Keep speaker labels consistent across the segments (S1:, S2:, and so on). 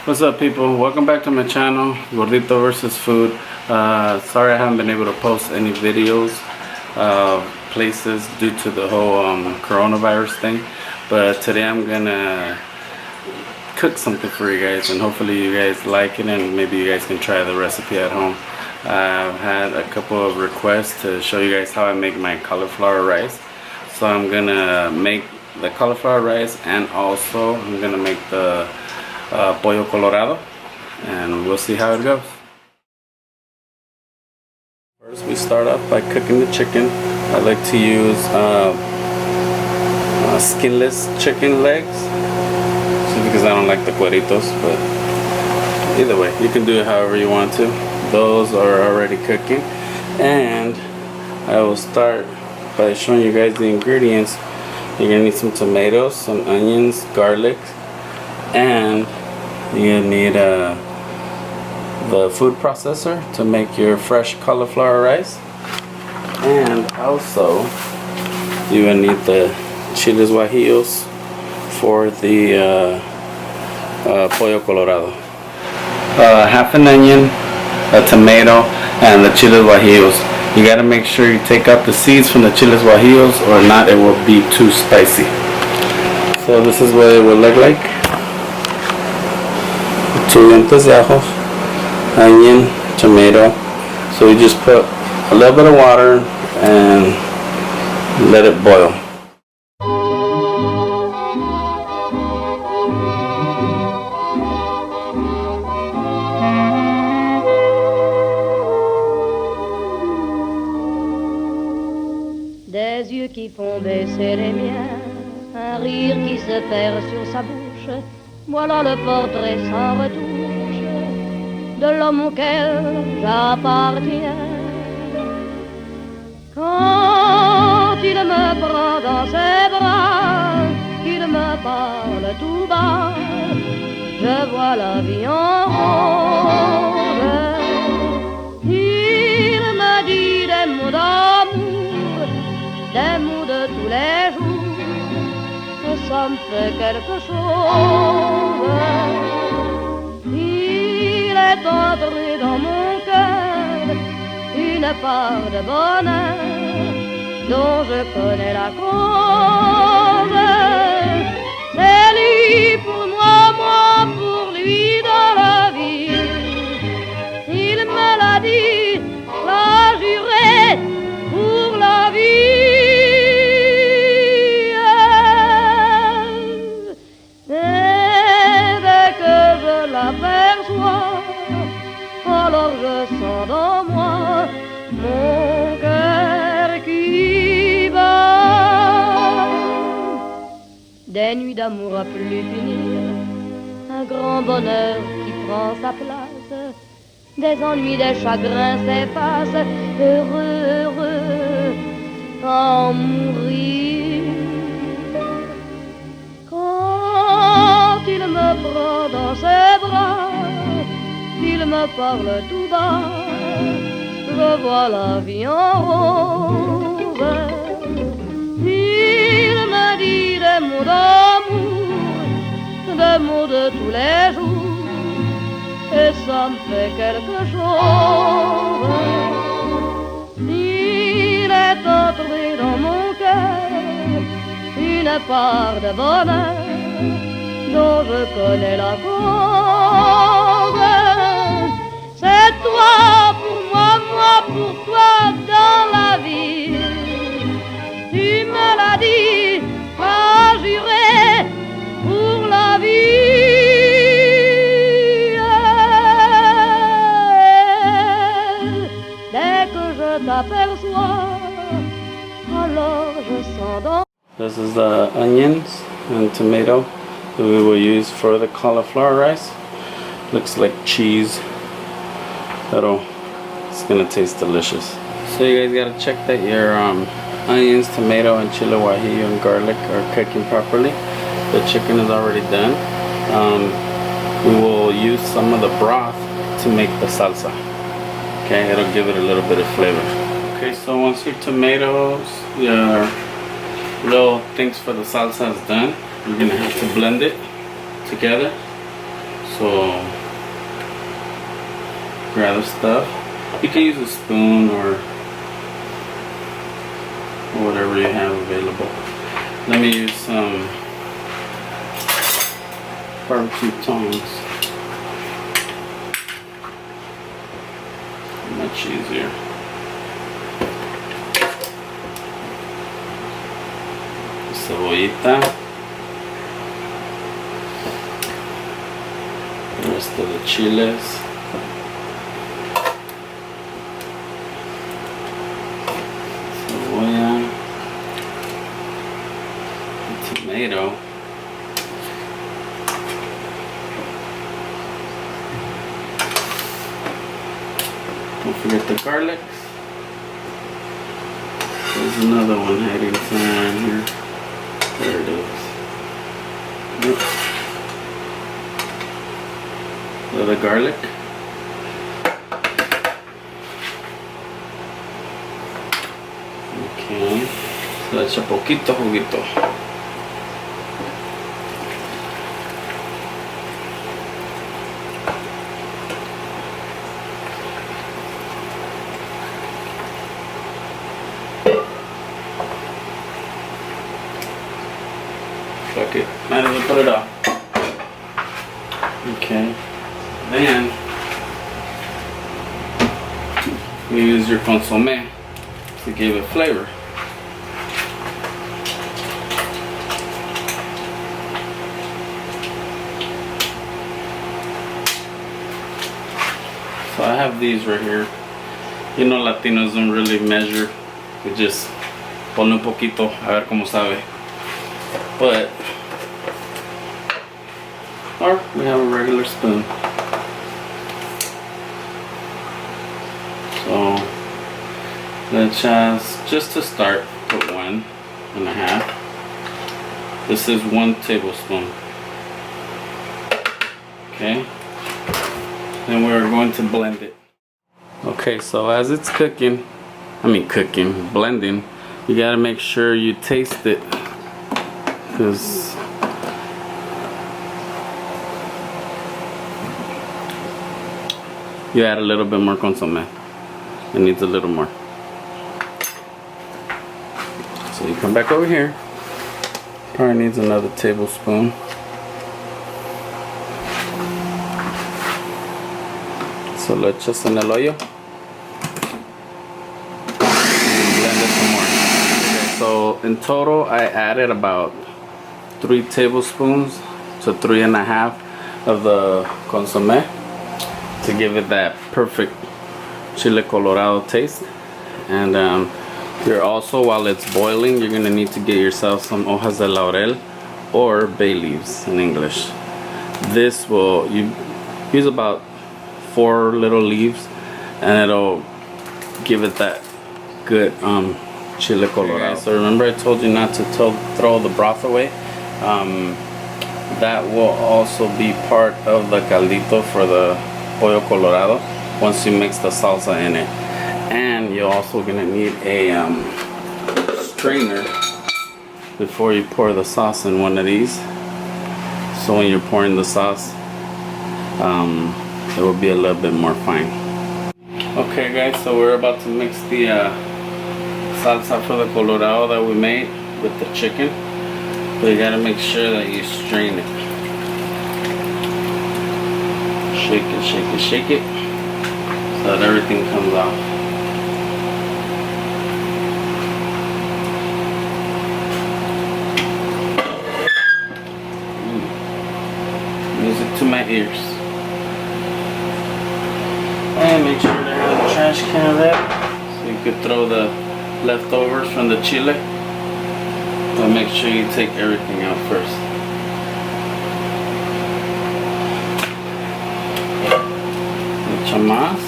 S1: What's up, people? Welcome back to my channel, Gordito versus Food. Sorry I haven't been able to post any videos places due to the whole coronavirus thing, but today I'm gonna cook something for you guys, and hopefully you guys like it and maybe you guys can try the recipe at home. I've had a couple of requests to show you guys how I make my cauliflower rice, so I'm gonna make the cauliflower rice, and also I'm gonna make the Pollo Colorado, and we'll see how it goes. First, we start off by cooking the chicken. I like to use skinless chicken legs, just because I don't like the cueritos, but either way, you can do it however you want to. Those are already cooking, and I will start by showing you guys the ingredients. You're gonna need some tomatoes, some onions, garlic, and you need the food processor to make your fresh cauliflower rice, and also you will need the chiles guajillos for the pollo colorado. Half an onion, a tomato, and the chiles guajillos. You gotta make sure you take out the seeds from the chiles guajillos, or not it will be too spicy. So this is what it will look like. 2 dientes de ajo, onion, tomato. So you just put a little bit of water and let it boil.
S2: Des yeux qui font baisser les miens, un rire qui se perd sur sa bouche. Voilà le portrait sans retouche de l'homme auquel j'appartiens. Quand il me prend dans ses bras, qu'il me parle tout bas, je vois la vie en rose. Il me dit des mots d'amour, des mots de tous les jours, et ça me fait quelque chose. Il est entré dans mon cœur une part de bonheur dont je connais la cause. C'est lui pour moi, moi pour lui dans la vie. Il me l'a dit, l'a juré pour la vie. Alors je sens dans moi mon cœur qui bat. Des nuits d'amour à plus finir, un grand bonheur qui prend sa place, des ennuis, des chagrins s'effacent, heureux, heureux, en mourir. Quand il me prend dans ses bras, il me parle tout bas, je vois la vie en rose. Il me dit des mots d'amour, des mots de tous les jours, et ça me fait quelque chose. Il est entré dans mon cœur une part de bonheur dont je connais la cause. C'est toi pour moi, moi pour toi dans la vie. Tu me l'as dit, m'as juré pour la vie. Dès que je t'aperçois, alors je sens dans...
S1: This is the onions and tomato that we will use for the cauliflower rice. Looks like cheese. It's gonna taste delicious. So you guys gotta check that your onions, tomato, and chile guajillo and garlic are cooking properly. The chicken is already done. We will use some of the broth to make the salsa. Okay, it'll give it a little bit of flavor. Okay, so once your tomatoes, your little things for the salsa is done, you're gonna have to blend it together. So grab the stuff. You can use a spoon or whatever you have available. Let me use some barbecue tongs. Much easier. Cebollita. The rest of the chiles. Cebolla. Tomato. Don't forget the garlic. There's another one hiding somewhere in here. There it is. Yep. So the garlic. Okay. So le echa poquito juguito. Fuck it. Might as well put it up. Okay. Then you use your consommé to give it flavor. So I have these right here. You know, Latinos don't really measure. We just ponle un poquito a ver cómo sabe. But, or we have a regular spoon. So let's just to start, put 1.5. This is 1 tablespoon. Okay. Then we're going to blend it. Okay, so as it's blending, you gotta make sure you taste it. Because you add a little bit more consommé. It needs a little more. So you come back over here. Probably needs another tablespoon. So le echas en el hoyo. Blend it some more. Okay, so in total I added about 3 tablespoons to 3.5 of the consommé to give it that perfect chile colorado taste. And you're also, while it's boiling, you're gonna need to get yourself some hojas de laurel or bay leaves in English. This will, you use about 4 little leaves and it'll give it that good chile colorado. Okay, so remember I told you not to throw the broth away. That will also be part of the caldito for the pollo colorado once you mix the salsa in it. And you're also gonna need a strainer before you pour the sauce in one of these. So when you're pouring the sauce, it will be a little bit more fine. Okay guys, so we're about to mix the salsa for the colorado that we made with the chicken. But you gotta make sure that you strain it. Shake it, shake it, shake it, so that everything comes off. Music to my ears. And make sure to have the trash can ready so you could throw the leftovers from the chile. But make sure you take everything out first. Mucho más.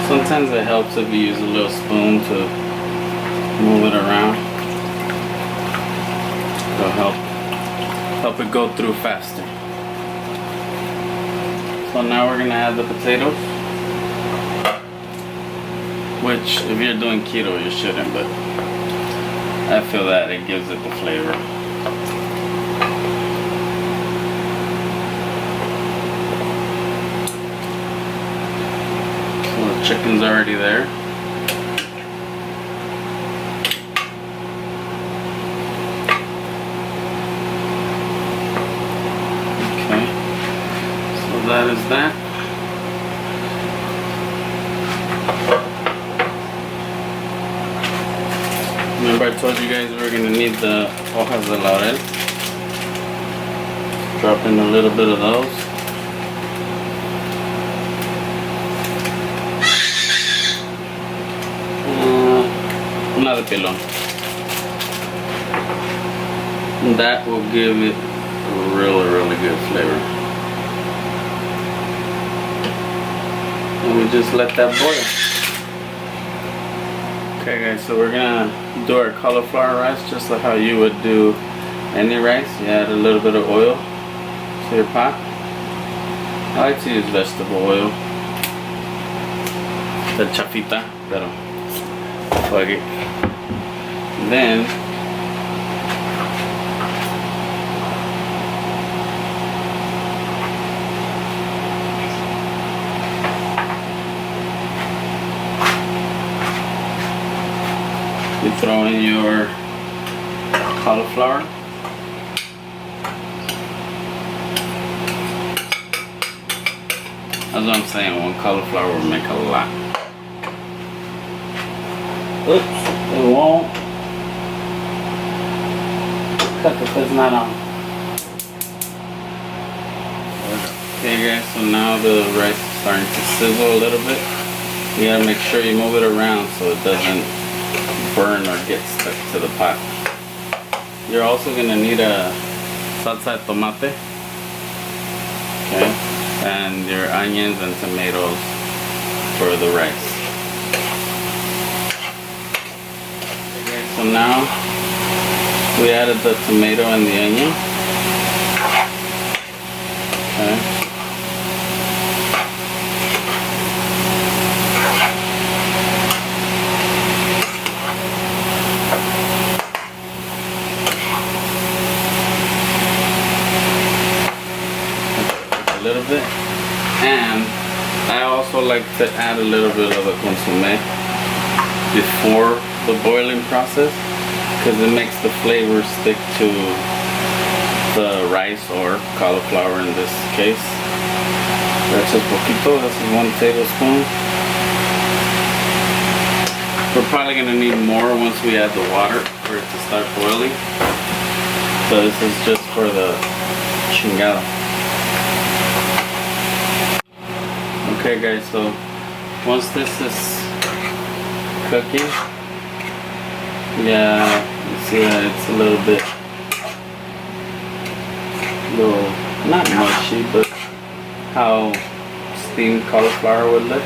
S1: Sometimes it helps if you use a little spoon to move it around. It'll help it go through faster. So now we're gonna add the potatoes. Which, if you're doing keto, you shouldn't, but I feel that it gives it the flavor. So the chicken's already there. Okay, so that is that. Remember I told you guys we were going to need the hojas de laurel. Drop in a little bit of those. Una de pilón. That will give it really, really good flavor. And we just let that boil. Okay guys, so we're gonna do our cauliflower rice just like how you would do any rice. You add a little bit of oil to your pot. I like to use vegetable oil. The chafita, pero fuck it. Then you throw in your cauliflower. That's what I'm saying, one cauliflower will make a lot. Oops, it won't cut because it's not on. Okay guys, so now the rice is starting to sizzle a little bit. You gotta make sure you move it around so it doesn't burn or get stuck to the pot. You're also gonna need a salsa de tomate, okay, and your onions and tomatoes for the rice. Okay, so now we added the tomato and the onion. Okay. A little bit, and I also like to add a little bit of the consommé before the boiling process because it makes the flavor stick to the rice or cauliflower in this case. That's just poquito, this is 1 tablespoon. We're probably going to need more once we add the water for it to start boiling. So this is just for the chingada. Okay guys, so once this is cooking, yeah, you see that it's a little bit, not mushy, but how steamed cauliflower would look.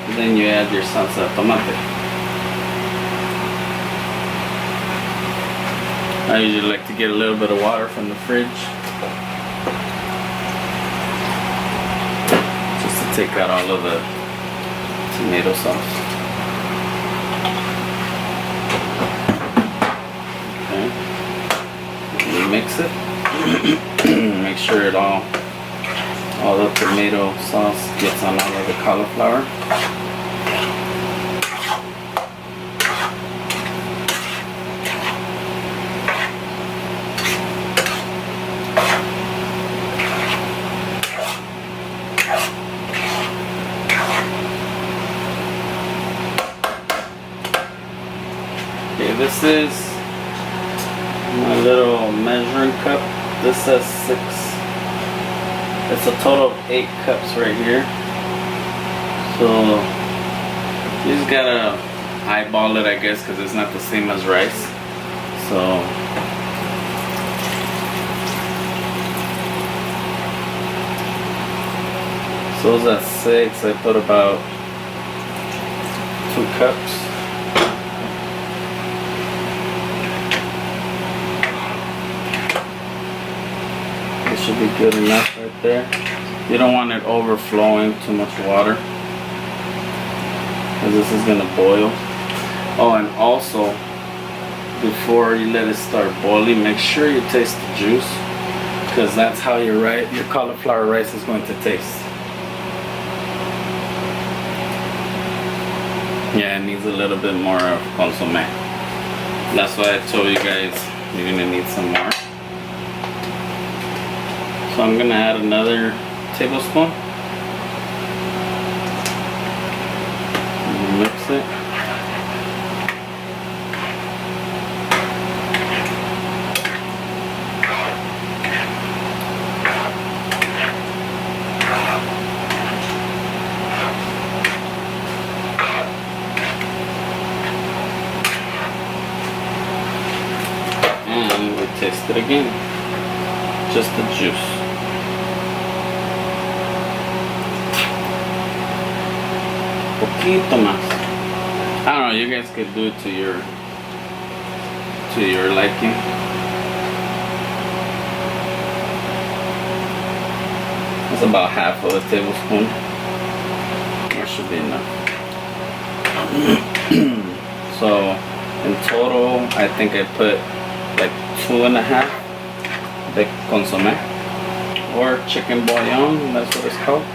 S1: And then you add your salsa de tomate. I usually like to get a little bit of water from the fridge. Take out all of the tomato sauce. Okay. You mix it. Make sure all the tomato sauce gets on all of the cauliflower. This is my little measuring cup. This says 6. It's a total of 8 cups right here. So you just gotta eyeball it, I guess, because it's not the same as rice. So it's at 6. I put about 2 cups. Should be good enough right there. You don't want it overflowing too much water, because this is gonna boil. Oh, and also, before you let it start boiling, make sure you taste the juice, because that's how your cauliflower rice is going to taste. Yeah, it needs a little bit more of consommé. That's why I told you guys you're gonna need some more. So I'm gonna add another tablespoon. Mix it. And we taste it again. Just the juice. Poquito más. I don't know, you guys could do it to your liking. That's about half of a tablespoon. That should be enough. So in total, I think I put like 2.5 de consommé, or chicken bouillon, that's what it's called.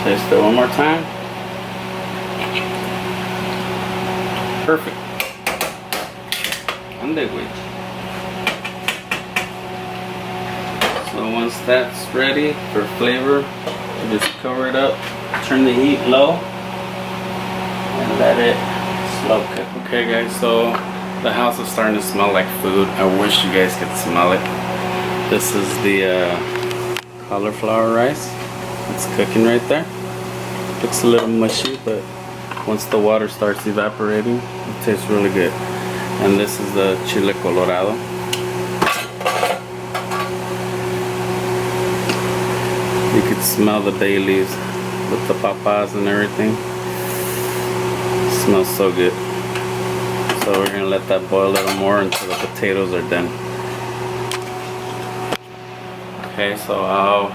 S1: Taste it one more time. Perfect. Ande, güey. So once that's ready for flavor, you just cover it up, turn the heat low, and let it slow cook. Okay guys, so the house is starting to smell like food. I wish you guys could smell it. This is the cauliflower rice. It's cooking right there. Looks a little mushy, but once the water starts evaporating, it tastes really good. And this is the chile colorado. You could smell the bay leaves with the papas and everything. It smells so good. So we're gonna let that boil a little more until the potatoes are done. Okay, so I'll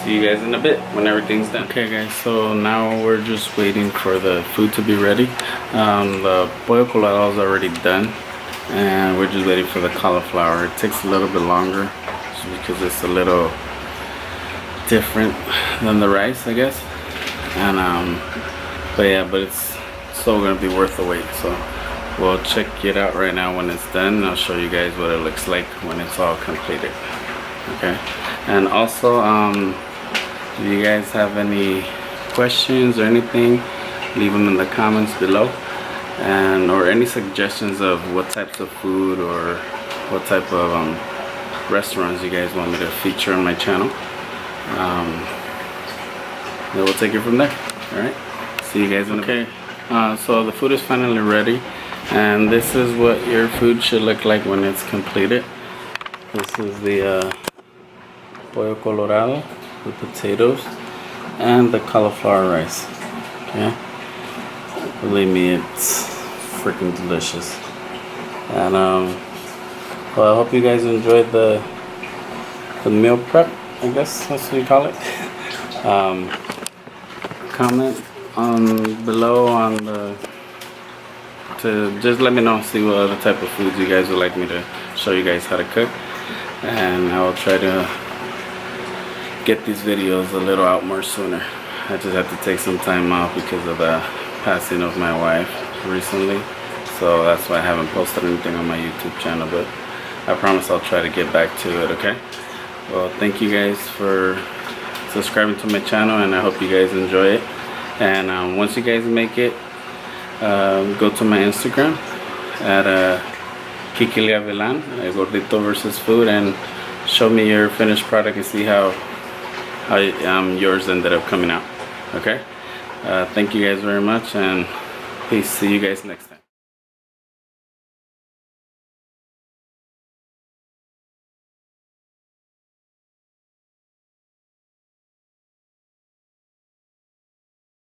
S1: see you guys in a bit when everything's done. Okay guys, so now we're just waiting for the food to be ready. The pollo colorado is already done, and we're just waiting for the cauliflower. It takes a little bit longer just because it's a little different than the rice, I guess. And but yeah, but it's still gonna be worth the wait. So we'll check it out right now when it's done, and I'll show you guys what it looks like when it's all completed. Okay, and also if you guys have any questions or anything, leave them in the comments below, and or any suggestions of what types of food or what type of restaurants you guys want me to feature on my channel. Then we'll take it from there. Alright, see you guys in a bit. So the food is finally ready, and this is what your food should look like when it's completed. This is the pollo colorado, the potatoes, and the cauliflower rice. Okay, believe me, it's freaking delicious. And well, I hope you guys enjoyed the meal prep, I guess that's what you call it. Comment below on to just let me know, see what other type of foods you guys would like me to show you guys how to cook, and I will try to get these videos a little out more sooner. I just have to take some time off because of the passing of my wife recently, so that's why I haven't posted anything on my YouTube channel, but I promise I'll try to get back to it. Okay, well, thank you guys for subscribing to my channel, and I hope you guys enjoy it. And once you guys make it, go to my Instagram at Kiki Gordito versus Food, and show me your finished product and see how yours ended up coming out. Okay, thank you guys very much, and peace. See you guys next time.